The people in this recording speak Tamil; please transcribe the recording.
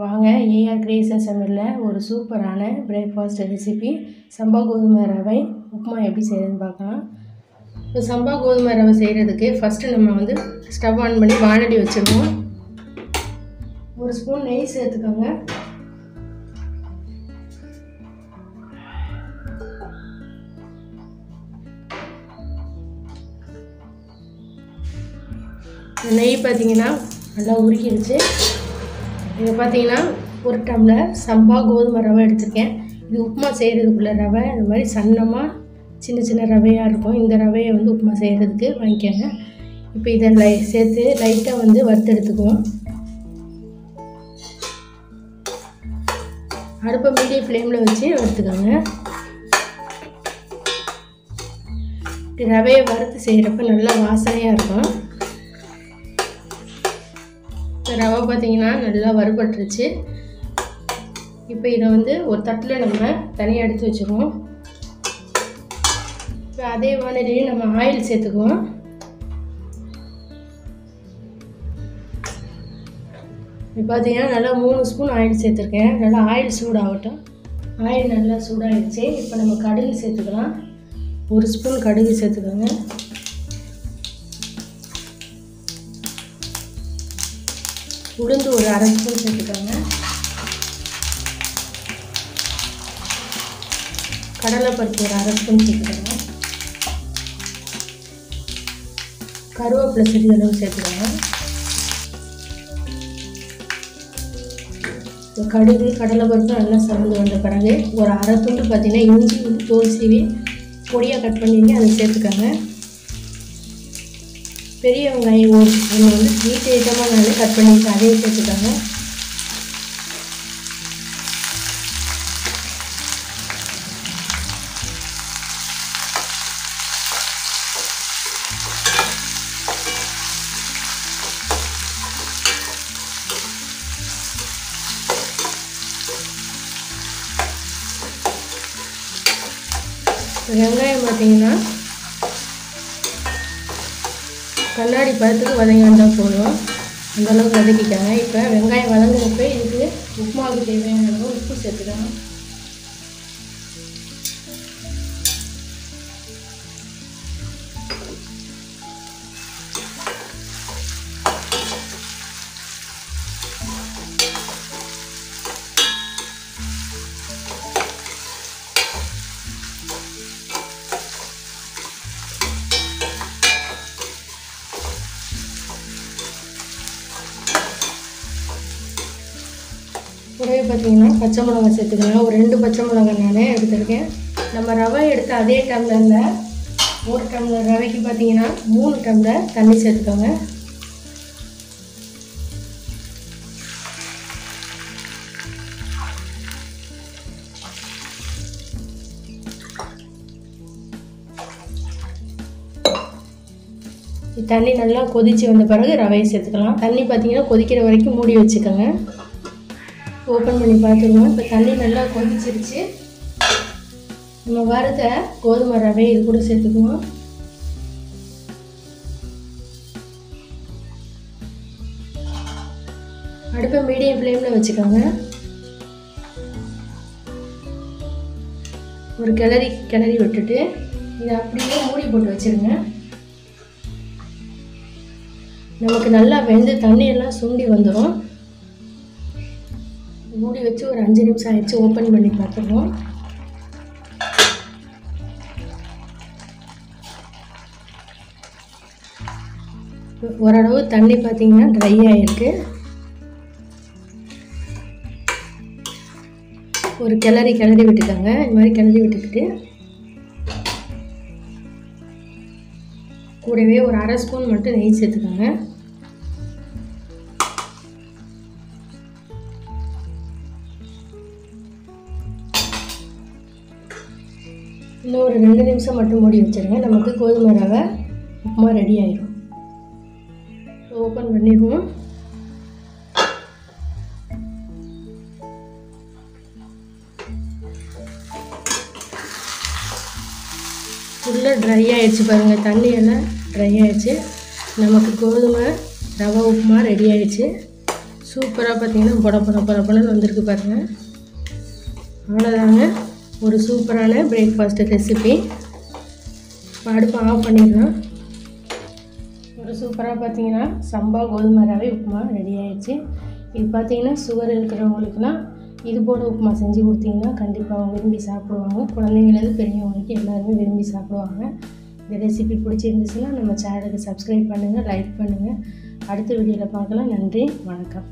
வாங்க ஏஆர் கிரியேஷன் சமையலில் ஒரு சூப்பரான பிரேக்ஃபாஸ்ட் ரெசிபி சம்பா கோதுமை ரவை உப்புமா எப்படி செய்யறதுன்னு பார்க்கலாம். இப்போ சம்பா கோதுமை ரவை செய்கிறதுக்கு ஃபஸ்ட்டு நம்ம வந்து ஸ்டவ் ஆன் பண்ணி வானடி வச்சுருவோம். ஒரு ஸ்பூன் நெய் சேர்த்துக்கோங்க. நெய் பார்த்தீங்கன்னா நல்லா உருக்கிடுச்சு. இதை பார்த்தீங்கன்னா ஒரு டம்ளர் சம்பா கோதுமை ரவை எடுத்துருக்கேன். இது உப்புமா செய்கிறதுக்குள்ள ரவை இந்த மாதிரி சன்னமாக சின்ன சின்ன ரவையாக இருக்கும். இந்த ரவையை வந்து உப்புமா செய்கிறதுக்கு வாங்கிக்கோங்க. இப்போ இதை சேர்த்து லைட்டாக வந்து வறுத்து எடுத்துக்குவோம். அடுப்பை மீடியம் ஃப்ளேமில் வச்சு வறுத்துக்கோங்க. ரவையை வறுத்து செய்கிறப்ப நல்லா வாசனையாக இருக்கும். ரவை பார்த்தீங்கன்னா நல்லா வறுபட்டுருச்சு. இப்போ இதை வந்து ஒரு தட்டில் நம்ம தனியாக எடுத்து வச்சுக்குவோம். இப்போ அதே வானலிலேயே நம்ம ஆயில் சேர்த்துக்குவோம். இப்போ பார்த்தீங்கன்னா நல்லா 3 ஸ்பூன் ஆயில் சேர்த்துருக்கேன். நல்லா ஆயில் சூடாகட்டும். ஆயில் நல்லா சூடாகிடுச்சு. இப்போ நம்ம கடுகு சேர்த்துக்கலாம். 1 ஸ்பூன் கடுகு சேர்த்துக்கோங்க. உளுந்து ஒரு 1/2 ஸ்பூன் சேர்த்துக்கோங்க. கடலைப்பருப்பு ஒரு 1/2 ஸ்பூன் சேர்த்துக்கோங்க. கருவேப்பிலை சிறிதளவு சேர்த்துக்கோங்க. கடுகு கடலைப்பருப்பு நல்லா செவந்து வந்த பிறகு ஒரு 1/2 துண்டு பார்த்தீங்கன்னா இஞ்சி வந்து தோல் சீவி பொடியாக கட் பண்ணிங்க அதை சேர்த்துக்கோங்க. பெரிய வெங்காயம் ஒன்று வந்து நீட் ஐட்டமாக நல்லா கட் பண்ணிட்டு அதையும் சேர்த்துக்கோங்க. வெங்காயம் பார்த்தீங்கன்னா கண்ணாடி பழத்துக்கு வதங்கினால் போதும். அந்தளவுக்கு வதக்கிட்டாங்க. இப்போ வெங்காயம் வதங்கினப்போ இதுக்கு உப்புமாவுக்கு தேவையான அளவு உப்பு சேர்த்துக்கலாம். கூடவே பார்த்தீங்கன்னா பச்சை மிளகாய் சேர்த்துக்கலாம். ஒரு 2 பச்சை மிளகாய் நான் எடுத்துருக்கேன். நம்ம ரவை எடுத்து அதே டம்ளரில் 1 டம்ளர் ரவைக்கு பார்த்தீங்கன்னா 3 டம்ளர் தண்ணி சேர்த்துக்கோங்க. தண்ணி நல்லா கொதித்து வந்த பிறகு ரவையை சேர்த்துக்கலாம். தண்ணி பார்த்தீங்கன்னா கொதிக்கிற வரைக்கும் மூடி வச்சுக்கோங்க. ஓப்பன் பண்ணி பார்த்துருவோம். இப்போ தண்ணி நல்லா கொதிச்சிருச்சு. நம்ம வறுத்த கோதுமை ரவை இது கூட சேர்த்துக்குவோம். அடுப்பை மீடியம் ஃப்ளேமில் வச்சுக்கோங்க. ஒரு கிளறி விட்டுட்டு இதை அப்படியே மூடி போட்டு வச்சுருங்க. நமக்கு நல்லா வெந்து தண்ணியெல்லாம் சுண்டி வந்துடும். மூடி வச்சு ஒரு 5 நிமிஷம் ஆயிடுச்சு. ஓப்பன் பண்ணி பார்த்துருவோம். ஓரளவு தண்ணி பார்த்தீங்கன்னா ட்ரை ஆகிருக்கு. ஒரு கிளறி விட்டுக்கோங்க. இந்த மாதிரி கிளறி விட்டுக்கிட்டு கூடவே ஒரு 1/2 ஸ்பூன் மட்டும் நெய் சேர்த்துக்கோங்க. இன்னும் ஒரு 2 நிமிஷம் மட்டும் மூடி வச்சுருங்க. நமக்கு கோதுமை ரவை உப்புமா ரெடி ஆயிடும். ஓப்பன் பண்ணிடுவோம். ஃபுல்லாக ட்ரை ஆகிடுச்சு பாருங்கள். தண்ணியெல்லாம் ட்ரை ஆகிடுச்சு. நமக்கு கோதுமை ரவை உப்புமா ரெடி ஆகிடுச்சு. சூப்பராக பார்த்தீங்கன்னா பொடன்னு வந்திருக்கு பாருங்கள். அவ்வளோதாங்க, ஒரு சூப்பரான பிரேக்ஃபாஸ்ட் ரெசிபி. அடுப்பு ஆஃப் பண்ணிடலாம். ஒரு சூப்பராக பார்த்தீங்கன்னா சம்பா கோதுமை ரவை உப்புமா ரெடி ஆகிடுச்சு. இது பார்த்தீங்கன்னா சுகர் இருக்கிறவங்களுக்குலாம் இது போல் உப்புமா செஞ்சு கொடுத்தீங்கன்னா கண்டிப்பாக அவங்க விரும்பி சாப்பிடுவாங்க. குழந்தைங்கலேருந்து பெரியவங்களுக்கு எல்லாருமே விரும்பி சாப்பிடுவாங்க. இந்த ரெசிபி பிடிச்சிருந்துச்சுன்னா நம்ம சேனலுக்கு சப்ஸ்கிரைப் பண்ணுங்கள், லைக் பண்ணுங்கள். அடுத்த வீடியோவில் பார்க்கலாம். நன்றி, வணக்கம்.